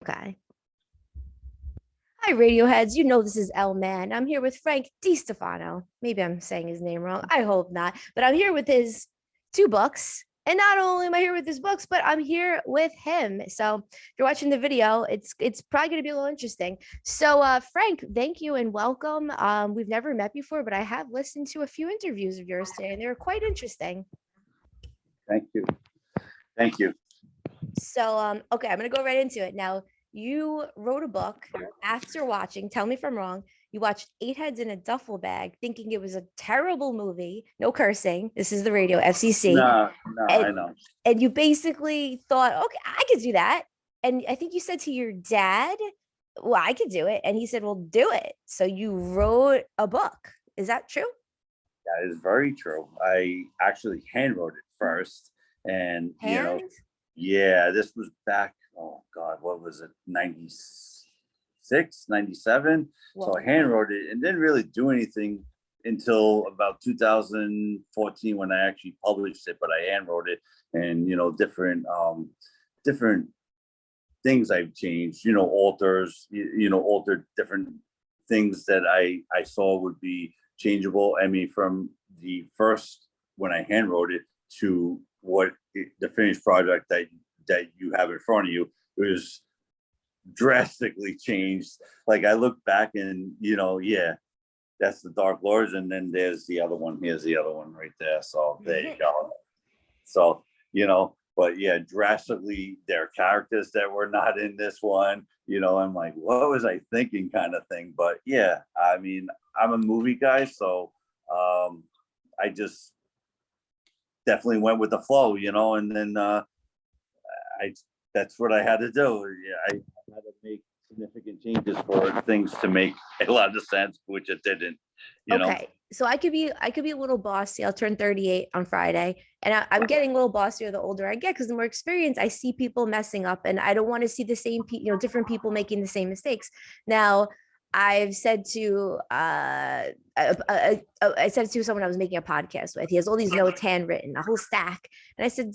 Okay. Hi, Radioheads. You know this is L Man. I'm here with Frank Destefano. Maybe I'm saying his name wrong. I hope not. But I'm here with his two books. And not only am I here with his books, but I'm here with him. So if you're watching the video, it's probably going to be a little interesting. So Frank, thank you and welcome. We've never met before, but I have listened to a few interviews of yours today, and they were quite interesting. Thank you. Thank you. So okay, I'm gonna go right into it. Now, you wrote a book after watching, tell me if I'm wrong. You watched Eight Heads in a Duffel Bag, thinking it was a terrible movie. No cursing. This is the radio, FCC. No, I And know. and you basically thought, okay, I could do that. And I think you said to your dad, well, I could do it. And he said, well, do it. So you wrote a book. Is that true? That is very true. I actually hand wrote it first. And, Hand? yeah, this was back, oh God, what was it? 96, 97. So Whoa. I hand wrote it and didn't really do anything until about 2014 when I actually published it, but I hand wrote it and, different things I've changed, alters, altered different things that I saw would be changeable. I mean, from the first when I hand wrote it to the finished project that you have in front of you, it was drastically changed. Like I look back and yeah, that's the Dark Lords, and then there's the other one. Here's the other one right there. So there you go. So but yeah, drastically, there are characters that were not in this one. I'm like, what was I thinking, kind of thing. But yeah, I mean, I'm a movie guy, so I just definitely went with the flow, and then that's what I had to do. Yeah, I had to make significant changes for things to make a lot of sense, which it didn't. Okay, so I could be a little bossy. I'll turn 38 on Friday, and I'm getting a little bossier the older I get because the more experience I see people messing up, and I don't want to see the same different people making the same mistakes. Now, I've said to I said to someone I was making a podcast with, he has all these notes handwritten, a whole stack, and I said,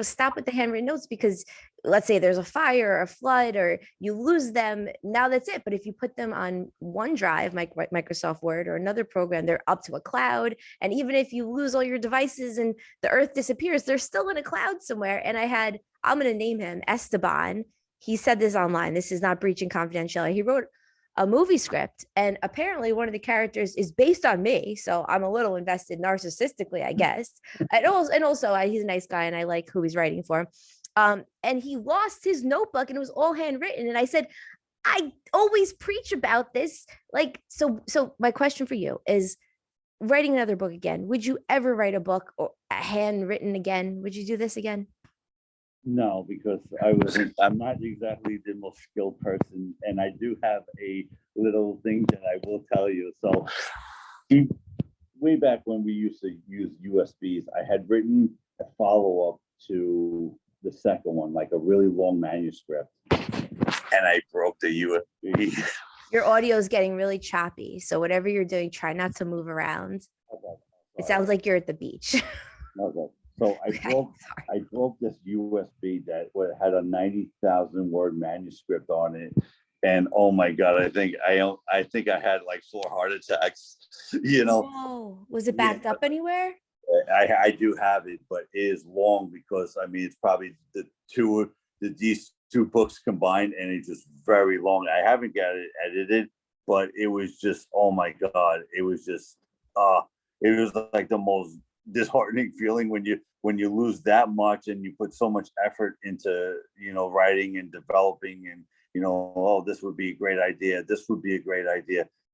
stop with the handwritten notes, because let's say there's a fire or a flood or you lose them, now that's it. But if you put them on OneDrive, Microsoft Word, or another program, they're up to a cloud. And even if you lose all your devices and the earth disappears, they're still in a cloud somewhere. And I'm going to name him Esteban. He said this online. This is not breaching confidentiality. He wrote a movie script, and apparently one of the characters is based on me, so I'm a little invested narcissistically, I guess. And also he's a nice guy and I like who he's writing for. And he lost his notebook and it was all handwritten, and I said, I always preach about this, like, so my question for you is, writing another book again, would you ever write a book or a handwritten again? Would you do this again? No, because I'm not exactly the most skilled person, and I do have a little thing that I will tell you. So way back when we used to use USBs, I had written a follow-up to the second one, like a really long manuscript, and I broke the USB. Your audio is getting really choppy, so whatever you're doing, try not to move around. Okay. It sounds like you're at the beach. Okay. So I broke this USB that had a 90,000 word manuscript on it, and oh my God, I think I had like 4 heart attacks. Whoa. Was it backed up anywhere? I do have it, but it is long because I mean it's probably these two books combined, and it's just very long. I haven't got it edited, but it was just, oh my God, it was just it was like the most disheartening feeling when you lose that much and you put so much effort into writing and developing, and oh, this would be a great idea,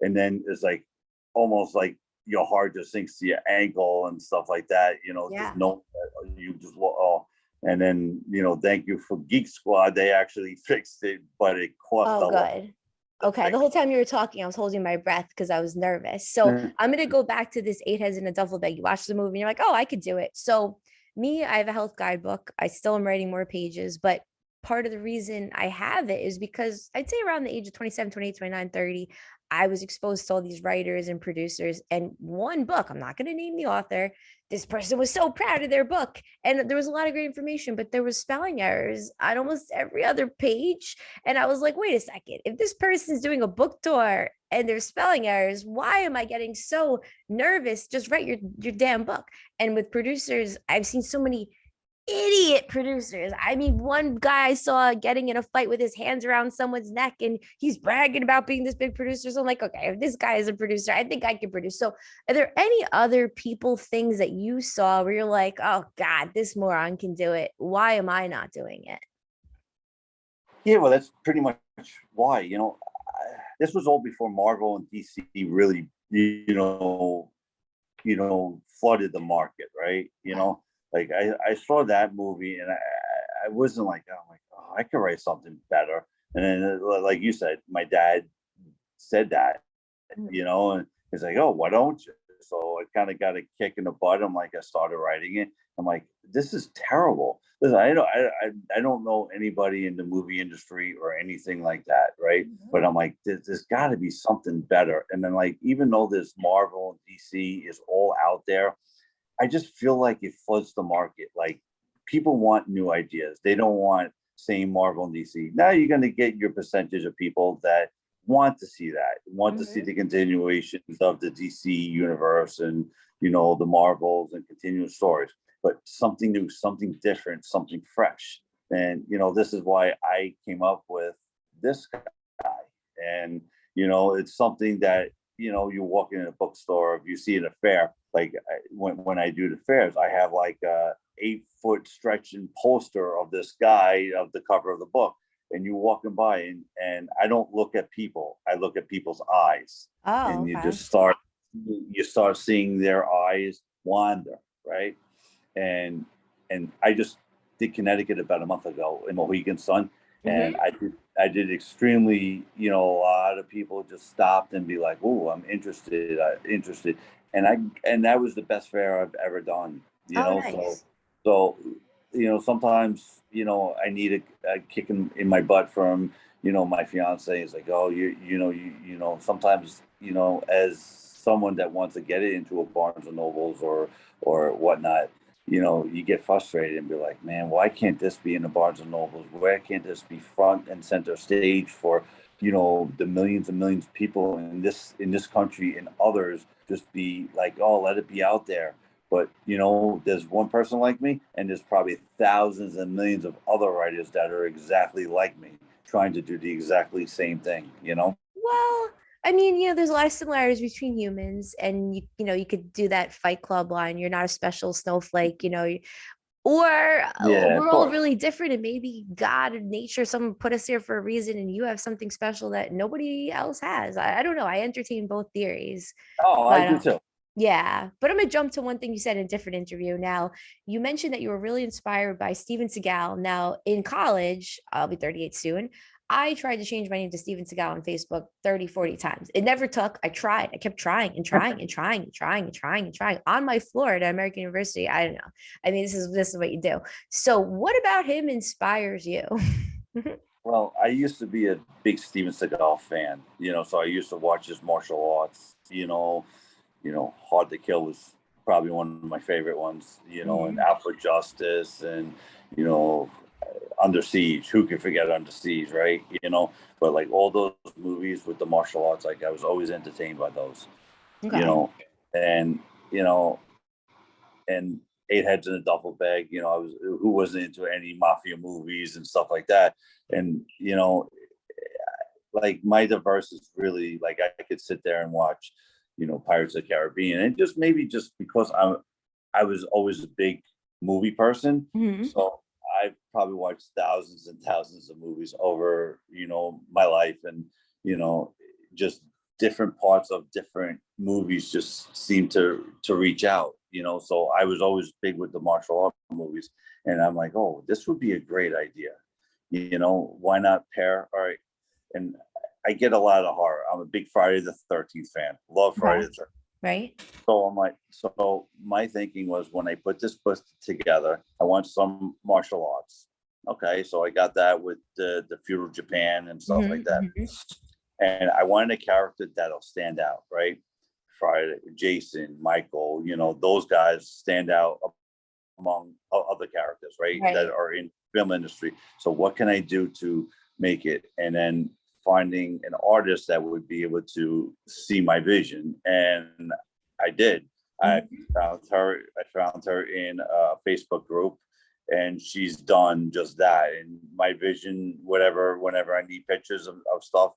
and then it's like almost like your heart just sinks to your ankle and stuff like that. Yeah. And then thank you for Geek Squad, they actually fixed it, but it cost a lot. Good. Okay, the whole time you were talking, I was holding my breath because I was nervous. So I'm going to go back to this Eight Heads in a Duffel Bag. You watch the movie and you're like, oh, I could do it. So me, I have a health guidebook. I still am writing more pages, but part of the reason I have it is because I'd say around the age of 27, 28, 29, 30, I was exposed to all these writers and producers. And one book, I'm not going to name the author, this person was so proud of their book. And there was a lot of great information, but there was spelling errors on almost every other page. And I was like, wait a second, if this person's doing a book tour and there's spelling errors, why am I getting so nervous? Just write your damn book. And with producers, I've seen so many idiot producers. I mean, one guy I saw getting in a fight with his hands around someone's neck and he's bragging about being this big producer. So I'm like, okay, if this guy is a producer, I think I can produce. So are there any other people, things that you saw where you're like, oh God, this moron can do it. Why am I not doing it? Yeah, well, that's pretty much why, this was all before Marvel and DC really, flooded the market, right? Like I saw that movie and I wasn't like, oh, I could write something better. And then, like you said, my dad said that, and he's like, oh, why don't you? So I kind of got a kick in the butt. I'm like, I started writing it. I'm like, this is terrible. Listen, I don't know anybody in the movie industry or anything like that, right? But I'm like, there's got to be something better. And then, like, even though this Marvel and DC is all out there, I just feel like it floods the market. Like, people want new ideas. They don't want same Marvel and DC. Now you're going to get your percentage of people that want to see that, want to see the continuations of the DC universe and, the Marvels and continuous stories, but something new, something different, something fresh. And, this is why I came up with this guy. And, it's something that, you walk in a bookstore, if you see it at a fair, like when I do the fairs, I have like a 8-foot stretching poster of this guy of the cover of the book. And you walking by and I don't look at people. I look at people's eyes. Oh, And okay. you start seeing their eyes wander, right? And I just did Connecticut about a month ago in Mohegan Sun. And I did extremely, a lot of people just stopped and be like, oh, I'm interested, interested. And that was the best fair I've ever done, Oh, so nice. so sometimes, I need a kick in my butt from, my fiance is like, oh, sometimes, as someone that wants to get it into a Barnes and Nobles or whatnot, you get frustrated and be like, man, why can't this be in the Barnes and Nobles? Why can't this be front and center stage for, the millions and millions of people in this country and others, just be like, oh, let it be out there. But, there's one person like me, and there's probably thousands and millions of other writers that are exactly like me, trying to do the exactly same thing. Well, I mean, there's a lot of similarities between humans, and you could do that Fight Club line. You're not a special snowflake, or Yeah, of we're all course. really different, and maybe God and nature, someone put us here for a reason, and you have something special that nobody else has. I don't know. I entertain both theories, Oh, I but do too. yeah. But I'm gonna jump to one thing you said in a different interview. Now, you mentioned that you were really inspired by Steven Seagal. Now, in college, I'll be 38 soon. I tried to change my name to Steven Seagal on Facebook 30, 40 times. It never took. I tried. I kept trying and trying and trying and trying and trying and trying on my floor at American University. I don't know. I mean, this is what you do. So, what about him inspires you? Well, I used to be a big Steven Seagal fan, so I used to watch his martial arts, Hard to Kill was probably one of my favorite ones, and Out for Justice and, you know, Under Siege. Who can forget Under Siege, right? But like all those movies with the martial arts, like I was always entertained by those, you Okay. know, and, you know, and Eight Heads in a Duffel Bag, I was, who wasn't into any mafia movies and stuff like that. And, like my diverse is really like I could sit there and watch, Pirates of the Caribbean, and just maybe just because I was always a big movie person, Mhm. so I probably watched thousands and thousands of movies over, my life, and you know, just different parts of different movies just seem to reach out, So I was always big with the martial art movies, and I'm like, oh, this would be a great idea, why not pair? All right, and I get a lot of horror. I'm a big Friday the 13th fan. Love Friday Okay. the 13th. Right. So I'm like, so my thinking was when I put this book together, I want some martial arts. Okay, so I got that with the feudal Japan and stuff like Mhm, that. mhm. And I wanted a character that'll stand out, right? Friday, Jason, Michael, those guys stand out among other characters, right? That Right. are in film industry. So what can I do to make it? And then finding an artist that would be able to see my vision. And I did. I Mhm. I found her in a Facebook group, and she's done just that. And my vision, whatever, whenever I need pictures of stuff.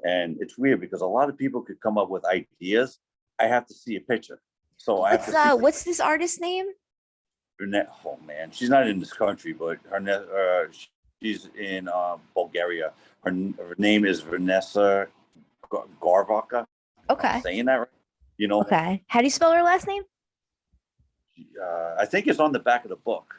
And it's weird because a lot of people could come up with ideas. I have to see a picture. So I have to see What's this artist name? Oh man, she's not in this country, but she's in Bulgaria. Her name is Vanessa Garvaka. I'm Okay. saying that right. You know, Okay. How do you spell her last name? I think it's on the back of the book.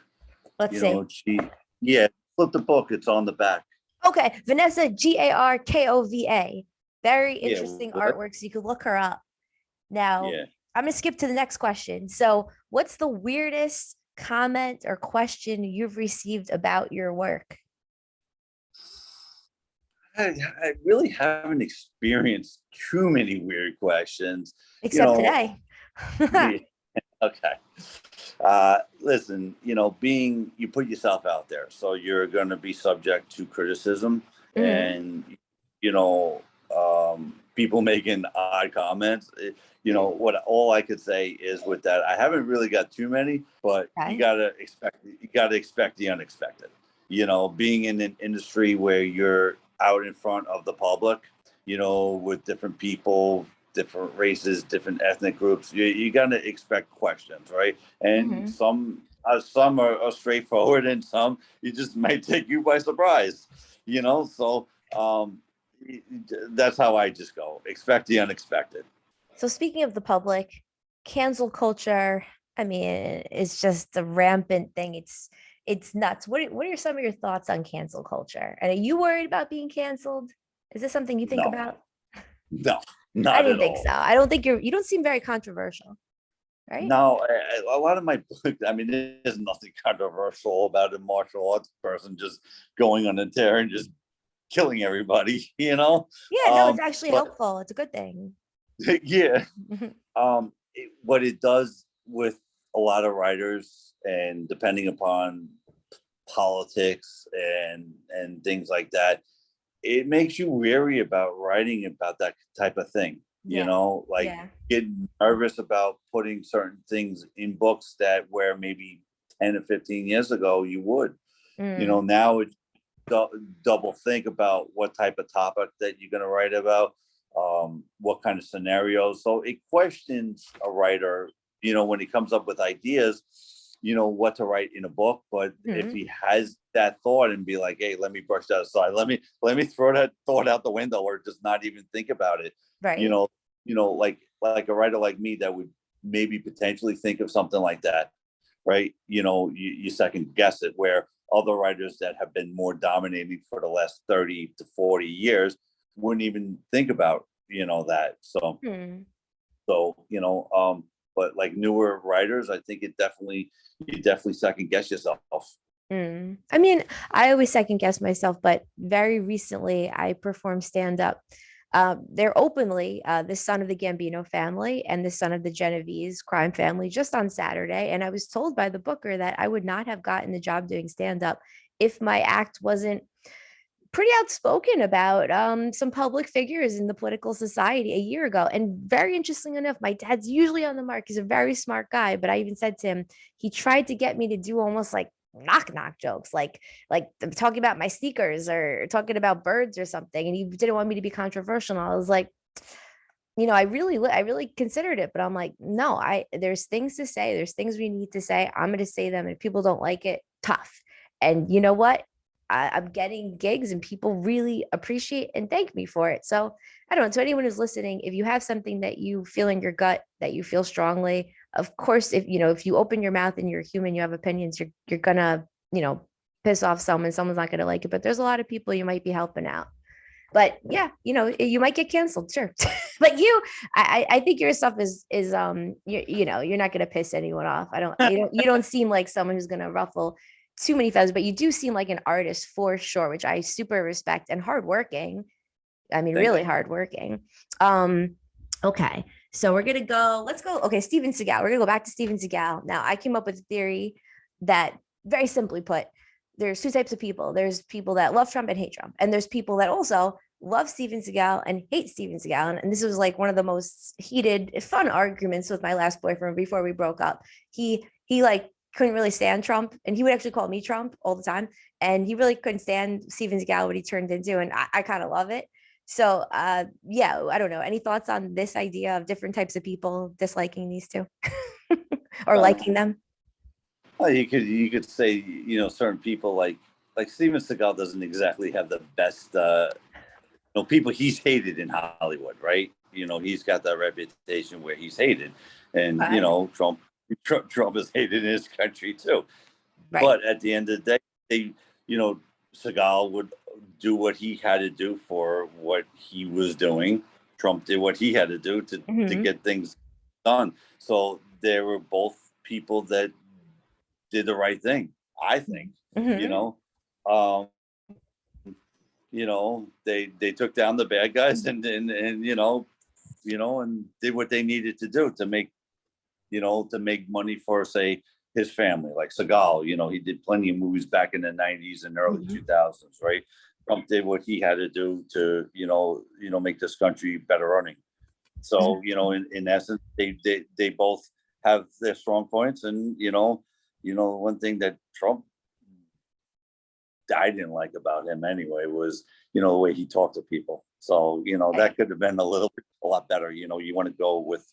Let's see. Yeah, flip the book. It's on the back. Okay, Vanessa, Garkova. Very Yeah, interesting what? artwork. So you could look her up. Now, Yeah. I'm gonna skip to the next question. So, what's the weirdest comment or question you've received about your work? I really haven't experienced too many weird questions. You Except know, today. yeah, okay. Listen, being you put yourself out there, so you're going to be subject to criticism Mhm. and you know people making odd comments. What all I could say is with that, I haven't really got too many, but Okay. you gotta expect the unexpected. Being in an industry where you're out in front of the public, with different people, different races, different ethnic groups, you gotta expect questions, right? And Mhm. some are straightforward, and some you just might take you by surprise. So that's how I just go. Expect the unexpected. So speaking of the public, cancel culture, I mean, it's just a rampant thing. It's nuts. What are some of your thoughts on cancel culture? And are you worried about being canceled? Is this something you think No, about? no, I not didn't at think so. all. I don't think you don't seem very controversial, right? No, a lot of my book, I mean, there's nothing controversial about a martial arts person just going on a tear and just killing everybody, Yeah, no, it's actually But helpful. It's a good thing. yeah, what it does with a lot of writers, and depending upon politics and things like that, it makes you wary about writing about that type of thing. Yeah. Like Yeah. get nervous about putting certain things in books that where maybe 10 or 15 years ago you would. Mm, Now it's double think about what type of topic that you're going to write about, what kind of scenarios. So it questions a writer, when he comes up with ideas, what to write in a book. But if mhm. he has that thought and be like, hey, let me brush that aside. Let me throw that thought out the window, or just not even think about it. You Right. know, like a writer like me that would maybe potentially think of something like that, right? You second guess it, where other writers that have been more dominating for the last 30 to 40 years wouldn't even think about, that. So, Hmm. so, but like newer writers, I think you definitely second guess yourself. Mm. I mean, I always second guess myself, but very recently I performed stand up. They're openly the son of the Gambino family and the son of the Genovese crime family just on Saturday. And I was told by the booker that I would not have gotten the job doing stand up if my act wasn't pretty outspoken about some public figures in the political society a year ago. And very interesting enough, my dad's usually on the mark. He's a very smart guy, but I even said to him, he tried to get me to do almost like knock jokes, like talking about my sneakers or talking about birds or something, and he didn't want me to be controversial. And I was like, I really considered it, but I'm like, no, there's things to say, there's things we need to say. I'm going to say them, and if people don't like it, tough. And you know what? I'm getting gigs, and people really appreciate and thank me for it. So I don't know. To anyone who's listening, if you have something that you feel in your gut that you feel strongly, of course, if you open your mouth and you're human, you have opinions. You're gonna piss off someone. Someone's not gonna like it, but there's a lot of people you might be helping out. But yeah, you might get canceled, sure. But I think your stuff is you're not gonna piss anyone off. I don't you don't seem like someone who's gonna ruffle too many feathers, but you do seem like an artist for sure, which I super respect, and hardworking. I mean, Thank really you. hardworking. Okay. So we're gonna go, let's go. Okay, Steven Seagal. We're gonna go back to Steven Seagal. Now, I came up with a theory that, very simply put, there's two types of people. There's people that love Trump and hate Trump. And there's people that also love Steven Seagal and hate Steven Seagal. And this was like one of the most heated, fun arguments with my last boyfriend before we broke up. He like couldn't really stand Trump, and he would actually call me Trump all the time. And he really couldn't stand Steven Seagal, what he turned into. And I kind of love it. So yeah, I don't know. Any thoughts on this idea of different types of people disliking these two or Uh, liking them? well, you could say, certain people like Steven Seagal doesn't exactly have the best people he's hated in Hollywood, right? He's got that reputation where he's hated, and Right. Trump is hated in his country too. Right. But at the end of the day, you know, Seagal would do what he had to do for what he was doing. Trump did what he had to do to Hmm. get things done. So they were both people that did the right thing, I think. You Hmm. know, um, they took down the bad guys and and did what they needed to do to make money for, say, his family, like Seagal. He did plenty of movies back in the 90s and early Hmm. 2000s, right? Trump did what he had to do to, make this country better running. So, in essence, they both have their strong points. And, one thing that Trump I didn't like about him anyway was, the way he talked to people. So, that Right. could have been a lot better. You want to go with,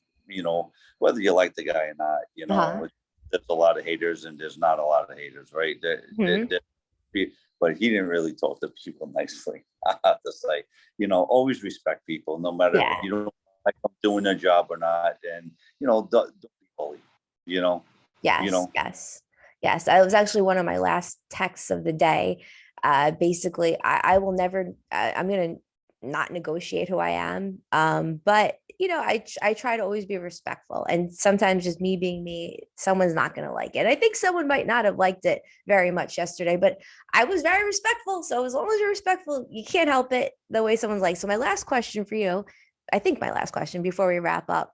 whether you like the guy or not, Uh-huh. there's a lot of haters and there's not a lot of haters, right? Hmm. But he didn't really talk to people nicely. I have to say, always respect people, no matter if Yeah. you don't like them doing their job or not. And, don't be bully, you know, you Yes, know, yes, yes. I was actually one of my last texts of the day. Basically, I will never. I'm gonna not negotiate who I am. But I try to always be respectful, and sometimes just me being me, someone's not gonna like it. I think someone might not have liked it very much yesterday, but I was very respectful. So as long as you're respectful, you can't help it the way someone's like. So my last question for you, I think my last question before we wrap up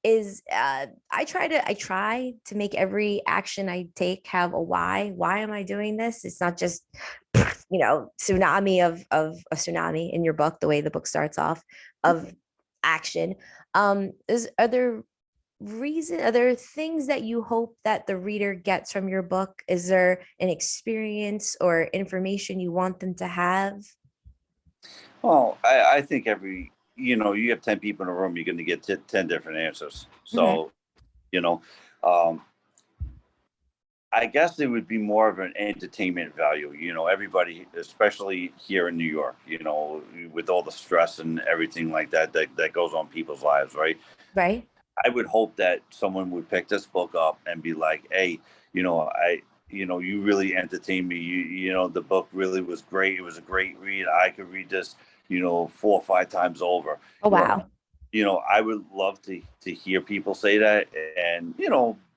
is I try to make every action I take have a why. Why am I doing this? It's not just tsunami of a tsunami in your book, the way the book starts off, of action. Is are there things that you hope that the reader gets from your book? Is there an experience or information you want them to have? well, I think you have 10 people in a room, you're going to get 10 different answers. Mhm. So, you know, um, I guess it would be more of an entertainment value. Everybody, especially here in New York, with all the stress and everything like that goes on people's lives, right? Right. I would hope that someone would pick this book up and be like, "Hey, you really entertained me. The book really was great. It was a great read. I could read this, 4 or 5 times over." Oh, You know, wow. I would love to hear people say that. And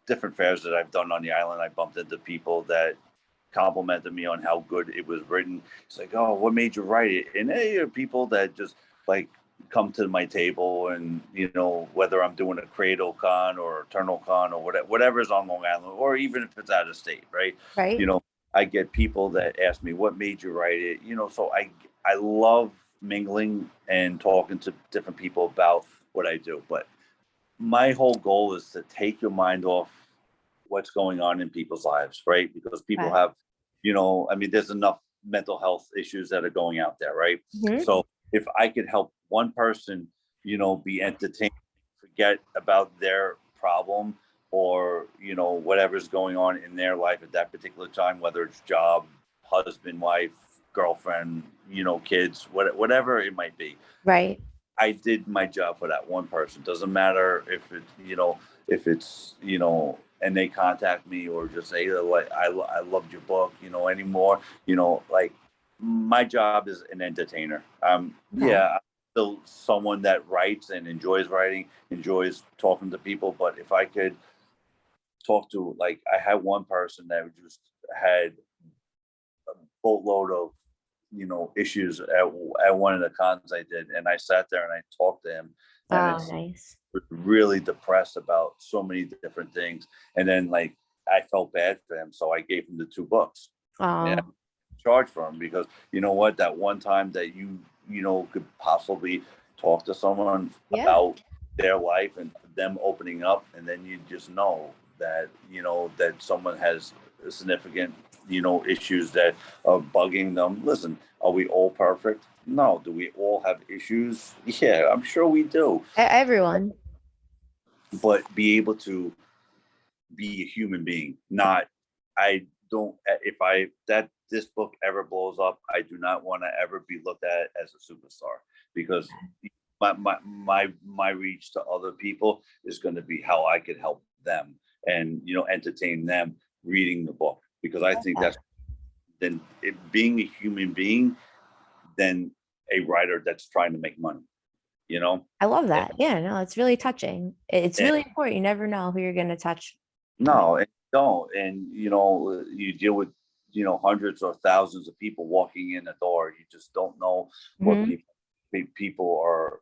different fairs that I've done on the island, I bumped into people that complimented me on how good it was written. It's like, "Oh, what made you write it?" And there are people that just like come to my table, and whether I'm doing a Cradle Con or Eternal Con or whatever's on Long Island, or even if it's out of state, right? You Right. know, I get people that ask me, "What made you write it?" So I love mingling and talking to different people about what I do. But my whole goal is to take your mind off what's going on in people's lives, right? Because people Right. have, I mean, there's enough mental health issues that are going out there, right? Mhm. So if I could help one person, be entertained, forget about their problem, or, whatever's going on in their life at that particular time, whether it's job, husband, wife, girlfriend, kids, whatever it might be, Right. I did my job for that one person. Doesn't matter if it's, and they contact me or just say, like, I loved your book, anymore, like, my job is an entertainer. Okay. Yeah, I'm still someone that writes and enjoys writing, enjoys talking to people. But if I could talk to, like, I had one person that was just had a boatload of, issues at one of the cons I did. And I sat there and I talked to him, and Oh, it's nice. really depressed about so many different things. And then like I felt bad for him. So I gave him the 2 books. Yeah. Oh, Charge for him because you know what, that one time that could possibly talk to someone yeah. about their life and them opening up, and then you just know that that someone has significant issues that are bugging them. Listen, are we all perfect? No. Do we all have issues? Yeah, I'm sure we do. Everyone. But be able to be a human being, not I don't if I that this book ever blows up, I do not want to ever be looked at as a superstar, because my reach to other people is going to be how I could help them and entertain them reading the book, because I think that's then it being a human being than a writer that's trying to make money, you know. I love that. Yeah, no, it's really touching. It's And really important. You never know who you're going to touch. no, and don't. And you deal with hundreds or thousands of people walking in the door. You just don't know what Mhm. people are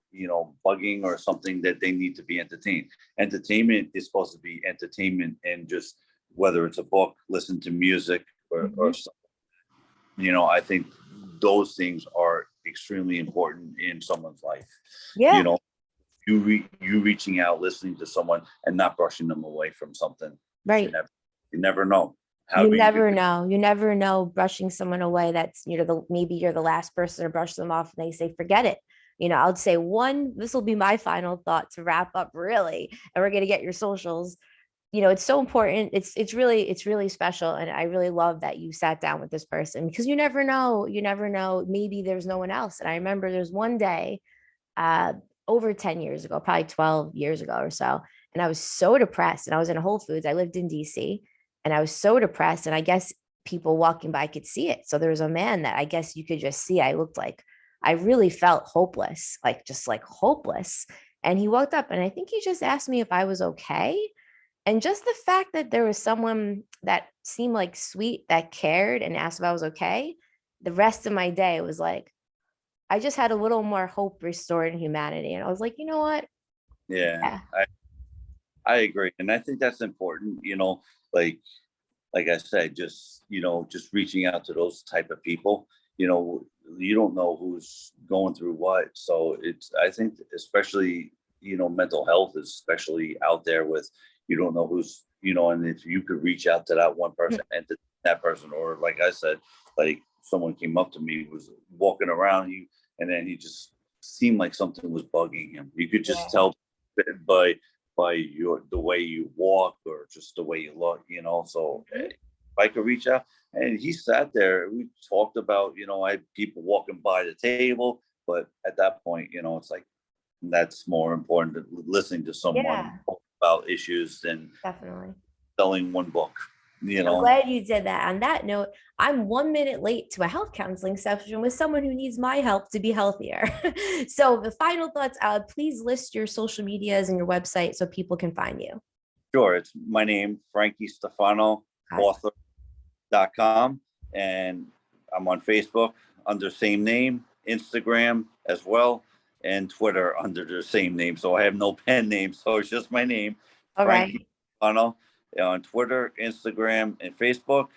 bugging, or something that they need to be entertained. Entertainment is supposed to be entertainment, and just whether it's a book, listen to music, or Mhm. something. I think those things are extremely important in someone's life. You Yeah, know, you reaching out, listening to someone, and not brushing them away from something. You right. never you never know how You you could. never know. You never know brushing someone away. That's, maybe you're the last person to brush them off and they say, forget it. I would say this will be my final thought to wrap up, really. And we're going to get your socials. It's so important. It's really special. And I really love that you sat down with this person, because you never know, maybe there's no one else. And I remember there's one day, uh, over 10 years ago, probably 12 years ago or so. And I was so depressed, and I was in a Whole Foods. I lived in DC, and I was so depressed. And I guess people walking by could see it. So there was a man that I guess you could just see. I really felt hopeless, like just like hopeless. And he walked up, and I think he just asked me if I was okay. And just the fact that there was someone that seemed like sweet, that cared and asked if I was okay, the rest of my day was like, I just had a little more hope restored in humanity. And I was like, you know what? Yeah, Yeah. I agree, and I think that's important. Like like I said, just reaching out to those type of people. You don't know who's going through what, so I think, especially mental health is especially out there with, you don't know who's, and if you could reach out to that one person and to that person, or like I said, like someone came up to me, was walking around you, and then he just seemed like something was bugging him. You could just Yeah. tell by the way you walk, or just the way you look. So Mhm. if I could reach out, and he sat there, we talked about, I had people walking by the table, but at that point, it's like, that's more important than listening to someone Yeah, talk about issues than definitely. selling one book, you I'm know. glad you did that. On that note, I'm 1 minute late to a health counseling session with someone who needs my help to be healthier. So the final thoughts, please list your social medias and your website so people can find you. Sure, it's my name, Frankie Stefano, Okay. author.com, and I'm on Facebook under same name, Instagram as well, and Twitter under the same name. So I have no pen name, so it's just my name, All Frankie right. Stefano, on Twitter, Instagram, and Facebook.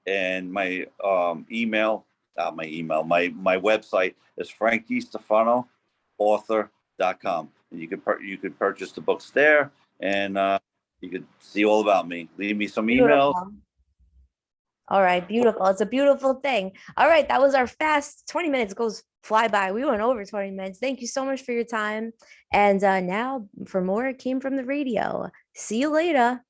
And my email, not my email, my website is Frankie Stefano, author.com. And you could purchase the books there, and you could see all about me. Leave me some emails. Beautiful. All right, beautiful. It's a beautiful thing. All right, that was our fast 20 minutes goes fly by. We went over 20 minutes. Thank you so much for your time. And now for more, it came from the radio. See you later.